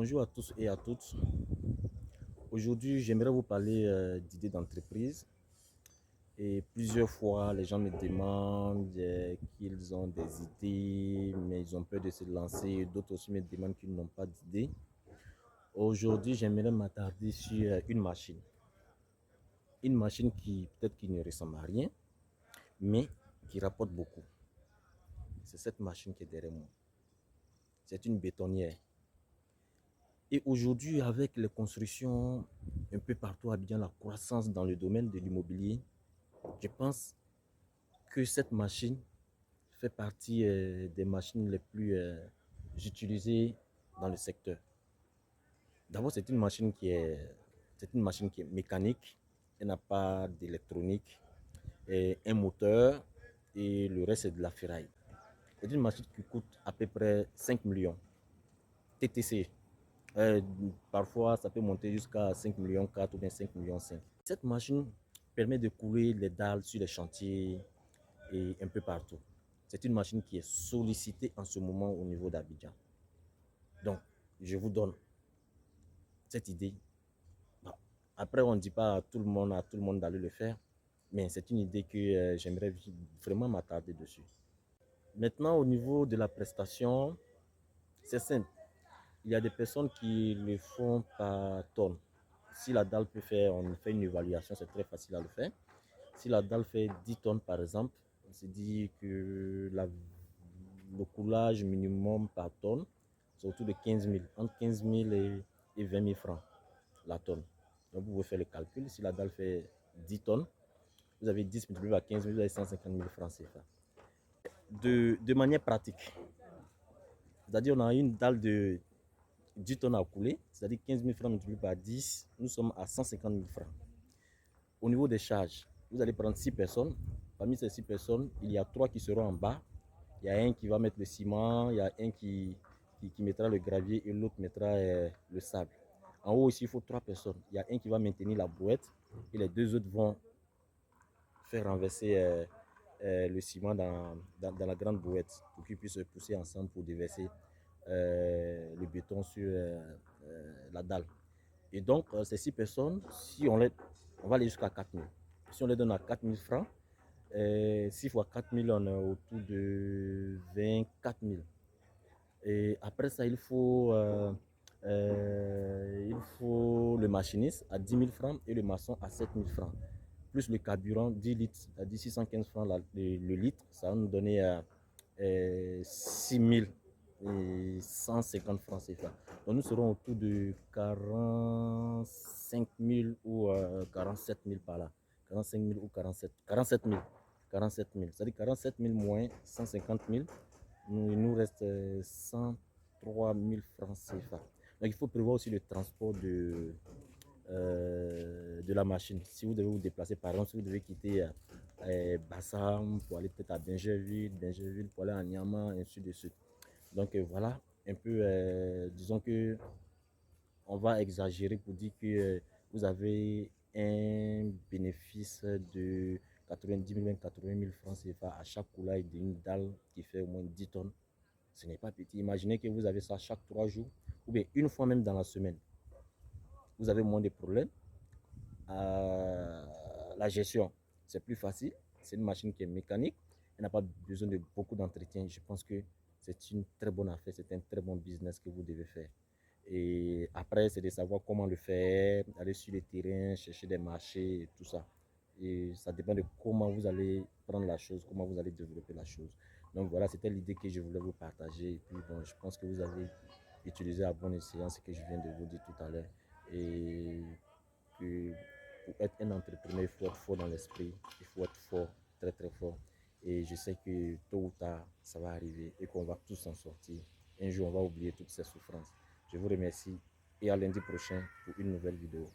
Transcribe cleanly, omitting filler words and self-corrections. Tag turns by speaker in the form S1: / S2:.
S1: Bonjour à tous et à toutes. Aujourd'hui, j'aimerais vous parler d'idées d'entreprise. Et plusieurs fois, les gens me demandent qu'ils ont des idées, mais ils ont peur de se lancer. D'autres aussi me demandent qu'ils n'ont pas d'idées. Aujourd'hui, j'aimerais m'attarder sur une machine. Une machine qui peut-être qui ne ressemble à rien, mais qui rapporte beaucoup. C'est cette machine qui est derrière moi. C'est une bétonnière. Et aujourd'hui, avec les constructions un peu partout à Abidjan, la croissance dans le domaine de l'immobilier, je pense que cette machine fait partie des machines les plus utilisées dans le secteur. D'abord, c'est une machine qui est mécanique, elle n'a pas d'électronique, et un moteur et le reste c'est de la ferraille. C'est une machine qui coûte à peu près 5 millions TTC. Euh, Parfois, ça peut monter jusqu'à 5 millions 4 ou bien 5 millions 5. Cette machine permet de couler les dalles sur les chantiers et un peu partout. C'est une machine qui est sollicitée en ce moment au niveau d'Abidjan. Donc, je vous donne cette idée. Bon, après, on ne dit pas à tout le monde d'aller le faire, mais c'est une idée que j'aimerais vraiment m'attarder dessus. Maintenant, au niveau de la prestation, c'est simple. Il y a des personnes qui le font par tonne. Si la dalle peut faire, on fait une évaluation, c'est très facile à le faire. Si la dalle fait 10 tonnes par exemple, on se dit que le coulage minimum par tonne, c'est autour de 15 000, entre 15 000 et 20 000 francs la tonne. Donc vous pouvez faire le calcul, si la dalle fait 10 tonnes, vous avez 10 multiplié par 15 000, vous avez 150 000 francs CFA. De manière pratique, c'est-à-dire on a une dalle de 10 tonnes à couler, c'est-à-dire 15 000 francs multiplié par 10, nous sommes à 150 000 francs. Au niveau des charges, vous allez prendre 6 personnes. Parmi ces 6 personnes, il y a 3 qui seront en bas. Il y a un qui va mettre le ciment, il y a un qui mettra le gravier et l'autre mettra le sable. En haut aussi, il faut 3 personnes. Il y a un qui va maintenir la brouette et les deux autres vont faire renverser le ciment dans la grande brouette pour qu'ils puissent se pousser ensemble pour déverser le béton sur la dalle. Et donc, ces 6 personnes, si on va aller jusqu'à 4 000. Si on les donne à 4 000 francs, 6 fois 4 000, on est autour de 24 000. Et après ça, il faut le machiniste à 10 000 francs et le maçon à 7 000 francs. Plus le carburant, 10 litres, c'est-à-dire 615 francs le litre, ça va nous donner 6 150 francs CFA. Donc nous serons autour de 45 000 ou 47 000 par là. 45 000 ou 47 000. 47 000. C'est-à-dire 47 000 moins 150 000. Il nous reste 103 000 francs CFA. Donc il faut prévoir aussi le transport de la machine. Si vous devez vous déplacer, par exemple, si vous devez quitter Bassam pour aller peut-être à Bingerville pour aller à Niama, et ainsi de suite. Donc voilà, un peu, disons que on va exagérer pour dire que vous avez un bénéfice de 90 000, 80 000 francs CFA à chaque coulage d'une dalle qui fait au moins 10 tonnes. Ce n'est pas petit. Imaginez que vous avez ça chaque 3 jours ou bien une fois même dans la semaine. Vous avez moins de problèmes. La gestion, c'est plus facile. C'est une machine qui est mécanique. Elle n'a pas besoin de beaucoup d'entretien. Je pense que c'est une très bonne affaire. C'est un très bon business que vous devez faire. Et après, c'est de savoir comment le faire, aller sur le terrain, chercher des marchés et tout ça. Et ça dépend de comment vous allez prendre la chose, comment vous allez développer la chose. Donc voilà, c'était l'idée que je voulais vous partager. Et puis bon, je pense que vous avez utilisé à bon escient ce que je viens de vous dire tout à l'heure. Et que pour être un entrepreneur, il faut être fort dans l'esprit, il faut être fort, très très fort. Et je sais que tôt ou tard, ça va arriver et qu'on va tous s'en sortir. Un jour, on va oublier toutes ces souffrances. Je vous remercie et à lundi prochain pour une nouvelle vidéo.